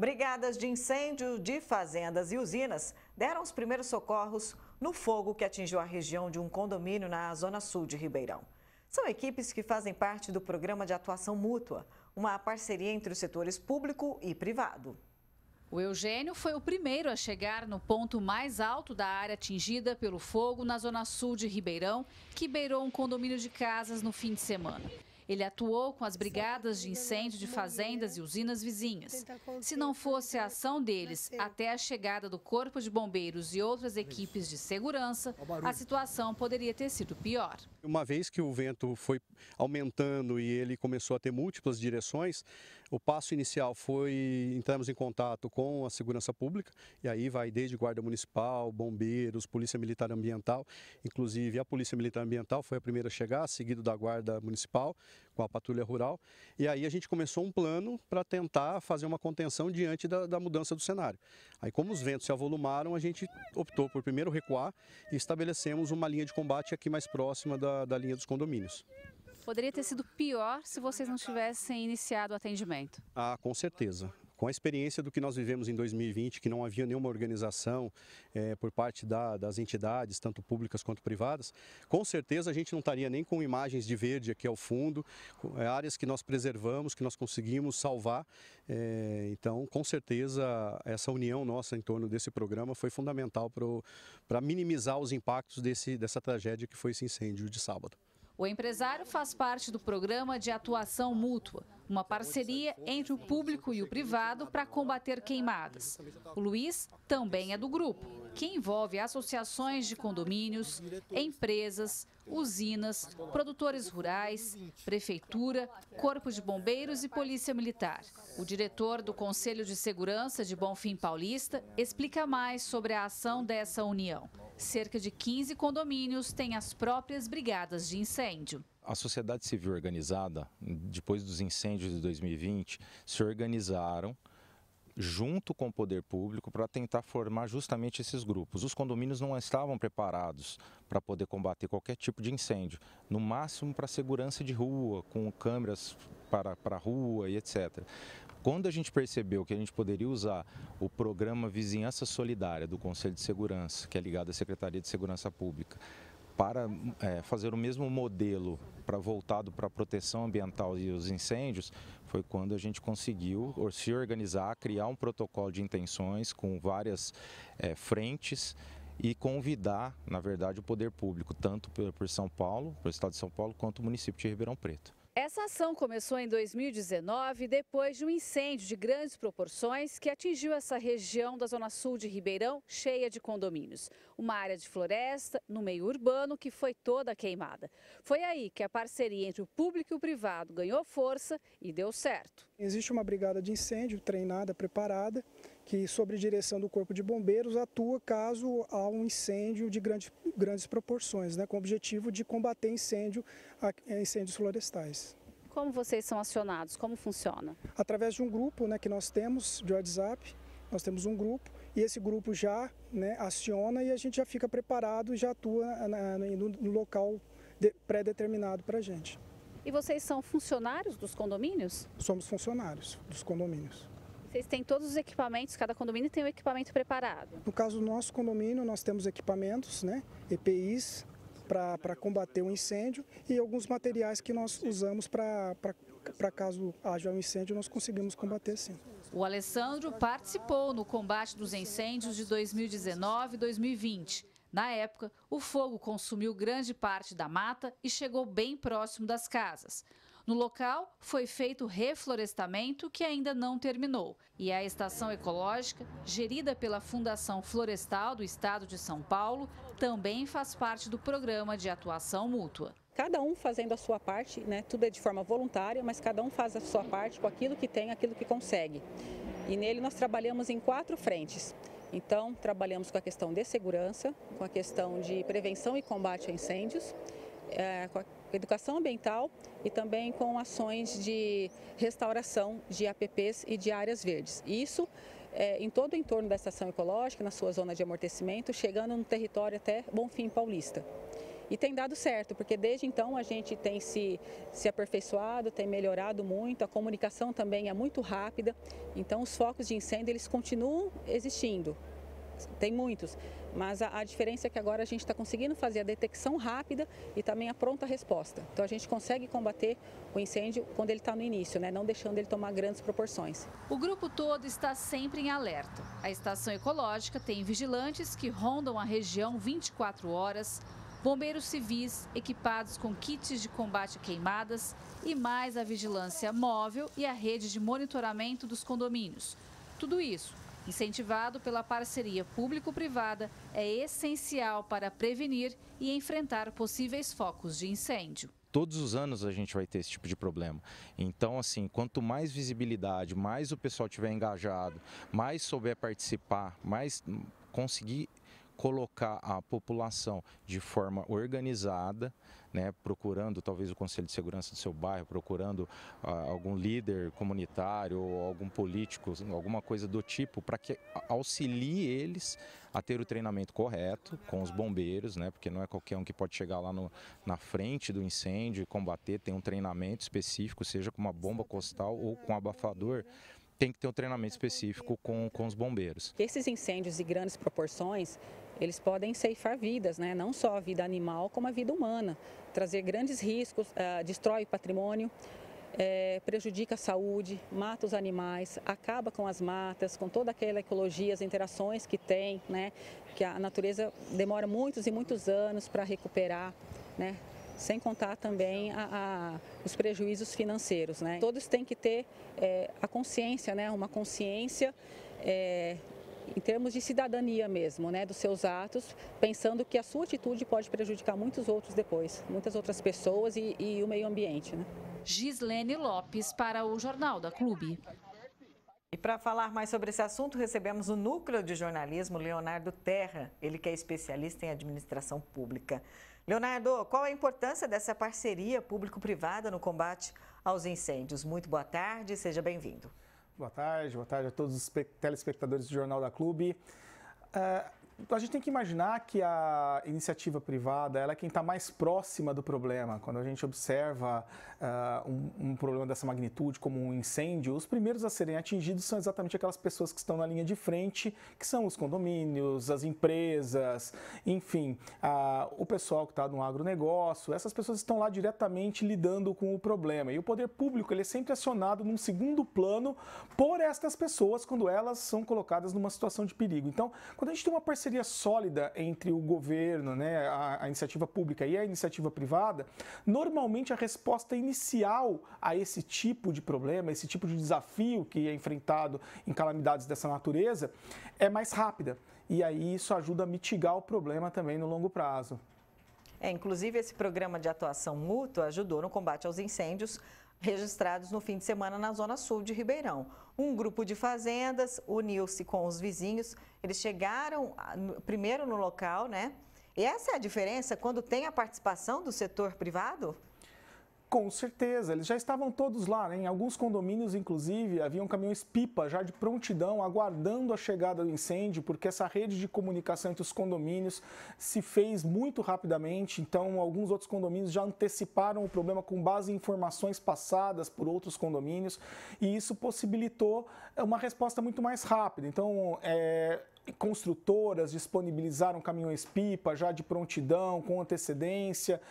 Brigadas de incêndio de fazendas e usinas deram os primeiros socorros no fogo que atingiu a região de um condomínio na zona sul de Ribeirão. São equipes que fazem parte do Programa de Atuação Mútua, uma parceria entre os setores público e privado. O Eugênio foi o primeiro a chegar no ponto mais alto da área atingida pelo fogo na zona sul de Ribeirão, que beirou um condomínio de casas no fim de semana. Ele atuou com as brigadas de incêndio de fazendas e usinas vizinhas. Se não fosse a ação deles até a chegada do Corpo de Bombeiros e outras equipes de segurança, a situação poderia ter sido pior. Uma vez que o vento foi aumentando e ele começou a ter múltiplas direções, o passo inicial foi entramos em contato com a segurança pública, e aí vai desde Guarda Municipal, Bombeiros, Polícia Militar Ambiental, inclusive a Polícia Militar Ambiental foi a primeira a chegar, seguido da Guarda Municipal, com a Patrulha Rural, e aí a gente começou um plano para tentar fazer uma contenção diante da mudança do cenário. Aí como os ventos se avolumaram, a gente optou por primeiro recuar e estabelecemos uma linha de combate aqui mais próxima da linha dos condomínios. Poderia ter sido pior se vocês não tivessem iniciado o atendimento. Ah, com certeza. Com a experiência do que nós vivemos em 2020, que não havia nenhuma organização por parte das entidades, tanto públicas quanto privadas, com certeza a gente não estaria nem com imagens de verde aqui ao fundo, áreas que nós preservamos, que nós conseguimos salvar. Então, com certeza, essa união nossa em torno desse programa foi fundamental para minimizar os impactos dessa tragédia que foi esse incêndio de sábado. O empresário faz parte do Programa de Atuação Mútua, uma parceria entre o público e o privado para combater queimadas. O Luiz também é do grupo, que envolve associações de condomínios, empresas, usinas, produtores rurais, prefeitura, Corpo de Bombeiros e Polícia Militar. O diretor do Conselho de Segurança de Bonfim Paulista explica mais sobre a ação dessa união. Cerca de 15 condomínios têm as próprias brigadas de incêndio. A sociedade civil organizada, depois dos incêndios de 2020, se organizaram junto com o poder público para tentar formar justamente esses grupos. Os condomínios não estavam preparados para poder combater qualquer tipo de incêndio, no máximo para segurança de rua, com câmeras para a rua e etc. Quando a gente percebeu que a gente poderia usar o programa Vizinhança Solidária do Conselho de Segurança, que é ligado à Secretaria de Segurança Pública, para fazer o mesmo modelo voltado para a proteção ambiental e os incêndios, foi quando a gente conseguiu se organizar, criar um protocolo de intenções com várias frentes e convidar, na verdade, o poder público, tanto por São Paulo, pelo estado de São Paulo, quanto o município de Ribeirão Preto. Essa ação começou em 2019, depois de um incêndio de grandes proporções que atingiu essa região da zona sul de Ribeirão, cheia de condomínios. Uma área de floresta, no meio urbano, que foi toda queimada. Foi aí que a parceria entre o público e o privado ganhou força e deu certo. Existe uma brigada de incêndio treinada, preparada, que, sob direção do Corpo de Bombeiros, atua caso há um incêndio de grandes proporções, com o objetivo de combater incêndios florestais. Como vocês são acionados? Como funciona? Através de um grupo que nós temos de WhatsApp, nós temos um grupo e esse grupo já aciona e a gente já fica preparado e já atua no local pré-determinado para a gente. E vocês são funcionários dos condomínios? Somos funcionários dos condomínios. Vocês têm todos os equipamentos, cada condomínio tem um equipamento preparado? No caso do nosso condomínio, nós temos equipamentos, EPIs, para combater o incêndio e alguns materiais que nós usamos para caso haja um incêndio, nós conseguimos combater sim. O Alessandro participou no combate dos incêndios de 2019 e 2020. Na época, o fogo consumiu grande parte da mata e chegou bem próximo das casas. No local, foi feito reflorestamento que ainda não terminou. E a estação ecológica, gerida pela Fundação Florestal do Estado de São Paulo, também faz parte do Programa de Atuação Mútua. Cada um fazendo a sua parte, tudo é de forma voluntária, mas cada um faz a sua parte com aquilo que tem, aquilo que consegue. E nele nós trabalhamos em 4 frentes. Então, trabalhamos com a questão de segurança, com a questão de prevenção e combate a incêndios, com a educação ambiental e também com ações de restauração de APPs e de áreas verdes. Isso em todo o entorno da estação ecológica, na sua zona de amortecimento, chegando no território até Bonfim Paulista. E tem dado certo, porque desde então a gente tem se aperfeiçoado, tem melhorado muito, a comunicação também é muito rápida, então os focos de incêndio eles continuam existindo, tem muitos, mas a diferença é que agora a gente está conseguindo fazer a detecção rápida e também a pronta resposta. Então a gente consegue combater o incêndio quando ele está no início, né? Não deixando ele tomar grandes proporções. O grupo todo está sempre em alerta. A estação ecológica tem vigilantes que rondam a região 24 horas, bombeiros civis equipados com kits de combate a queimadas e mais a vigilância móvel e a rede de monitoramento dos condomínios. Tudo isso, incentivado pela parceria público-privada, é essencial para prevenir e enfrentar possíveis focos de incêndio. Todos os anos a gente vai ter esse tipo de problema. Então, assim, quanto mais visibilidade, mais o pessoal tiver engajado, mais souber participar, mais conseguir colocar a população de forma organizada, né, procurando talvez o Conselho de Segurança do seu bairro, procurando algum líder comunitário ou algum político, alguma coisa do tipo, para que auxilie eles a ter o treinamento correto com os bombeiros, né, porque não é qualquer um que pode chegar lá na frente do incêndio e combater, tem um treinamento específico, seja com uma bomba costal ou com abafador. Tem que ter um treinamento específico com os bombeiros. Esses incêndios de grandes proporções, eles podem ceifar vidas, né? Não só a vida animal, como a vida humana. Trazer grandes riscos, destrói o patrimônio, prejudica a saúde, mata os animais, acaba com as matas, com toda aquela ecologia, as interações que tem, né? Que a natureza demora muitos e muitos anos para recuperar, né? Sem contar também os prejuízos financeiros, né? Todos têm que ter a consciência, né? Uma consciência em termos de cidadania mesmo, né? Dos seus atos, pensando que a sua atitude pode prejudicar muitos outros depois, muitas outras pessoas e o meio ambiente, né? Gislene Lopes para o Jornal da Clube. E para falar mais sobre esse assunto, recebemos o Núcleo de Jornalismo Leonardo Terra, ele que é especialista em administração pública. Leonardo, qual a importância dessa parceria público-privada no combate aos incêndios? Muito boa tarde, seja bem-vindo. Boa tarde a todos os telespectadores do Jornal da Clube. A gente tem que imaginar que a iniciativa privada ela é quem está mais próxima do problema. Quando a gente observa um problema dessa magnitude, como um incêndio, os primeiros a serem atingidos são exatamente aquelas pessoas que estão na linha de frente, que são os condomínios, as empresas, enfim, o pessoal que está no agronegócio. Essas pessoas estão lá diretamente lidando com o problema. E o poder público ele é sempre acionado num segundo plano por estas pessoas quando elas são colocadas numa situação de perigo. Então, quando a gente tem uma parceria sólida entre o governo, né, a iniciativa pública e a iniciativa privada, normalmente a resposta inicial a esse tipo de problema, esse tipo de desafio que é enfrentado em calamidades dessa natureza, é mais rápida. E aí isso ajuda a mitigar o problema também no longo prazo. Inclusive, esse programa de atuação mútua ajudou no combate aos incêndios registrados no fim de semana na Zona Sul de Ribeirão. Um grupo de fazendas uniu-se com os vizinhos, eles chegaram primeiro no local, né? E essa é a diferença quando tem a participação do setor privado? Com certeza, eles já estavam todos lá, né? Em alguns condomínios, inclusive, haviam caminhões-pipa já de prontidão, aguardando a chegada do incêndio, porque essa rede de comunicação entre os condomínios se fez muito rapidamente, então alguns outros condomínios já anteciparam o problema com base em informações passadas por outros condomínios, e isso possibilitou uma resposta muito mais rápida. Então, construtoras disponibilizaram caminhões-pipa já de prontidão, com antecedência,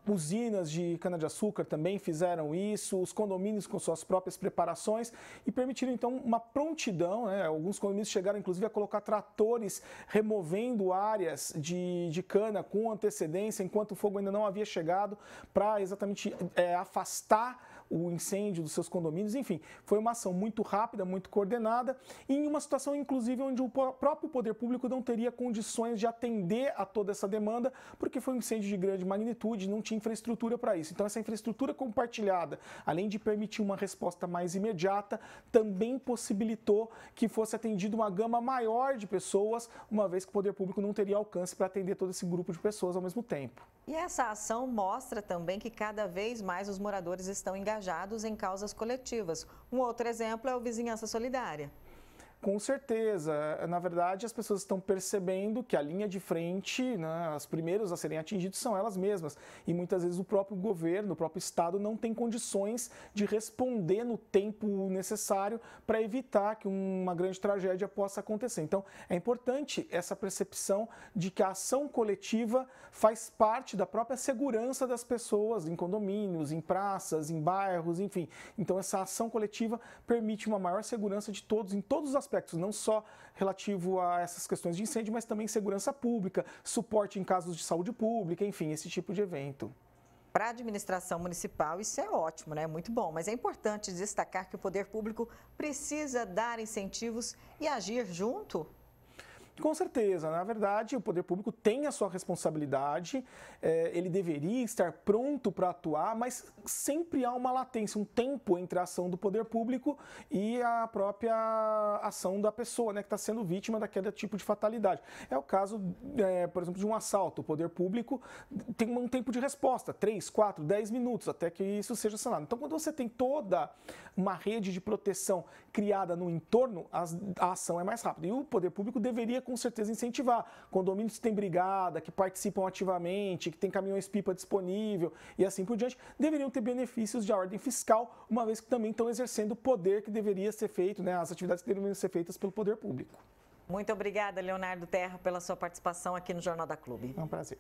usinas de cana-de-açúcar também fizeram isso, os condomínios com suas próprias preparações e permitiram então uma prontidão, né? Alguns condomínios chegaram inclusive a colocar tratores removendo áreas de cana com antecedência, enquanto o fogo ainda não havia chegado, para exatamente afastar o incêndio dos seus condomínios. Enfim, foi uma ação muito rápida, muito coordenada e em uma situação inclusive onde o próprio poder público não teria condições de atender a toda essa demanda, porque foi um incêndio de grande magnitude, não tinha infraestrutura para isso. Então essa infraestrutura compartilhada, além de permitir uma resposta mais imediata, também possibilitou que fosse atendido uma gama maior de pessoas, uma vez que o poder público não teria alcance para atender todo esse grupo de pessoas ao mesmo tempo. E essa ação mostra também que cada vez mais os moradores estão engajados em causas coletivas. Um outro exemplo é o Vizinhança Solidária. Com certeza. Na verdade, as pessoas estão percebendo que a linha de frente, né, as primeiras a serem atingidas são elas mesmas. E muitas vezes o próprio governo, o próprio Estado não tem condições de responder no tempo necessário para evitar que uma grande tragédia possa acontecer. Então, é importante essa percepção de que a ação coletiva faz parte da própria segurança das pessoas em condomínios, em praças, em bairros, enfim. Então, essa ação coletiva permite uma maior segurança de todos, em todos os aspectos, não só relativo a essas questões de incêndio, mas também segurança pública, suporte em casos de saúde pública, enfim, esse tipo de evento. Para a administração municipal, isso é ótimo, né? Muito bom, mas é importante destacar que o poder público precisa dar incentivos e agir junto. Com certeza, na verdade, o poder público tem a sua responsabilidade, ele deveria estar pronto para atuar, mas sempre há uma latência, um tempo entre a ação do poder público e a própria ação da pessoa, né, que está sendo vítima daquele tipo de fatalidade. É o caso, por exemplo, de um assalto. O poder público tem um tempo de resposta, 3, 4, 10 minutos, até que isso seja sanado. Então, quando você tem toda uma rede de proteção criada no entorno, a ação é mais rápida. E o poder público deveria, com certeza, incentivar condomínios que têm brigada, que participam ativamente, que tem caminhões-pipa disponível e assim por diante, deveriam ter benefícios de ordem fiscal, uma vez que também estão exercendo o poder que deveria ser feito, né, as atividades que deveriam ser feitas pelo poder público. Muito obrigada, Leonardo Terra, pela sua participação aqui no Jornal da Clube. É um prazer.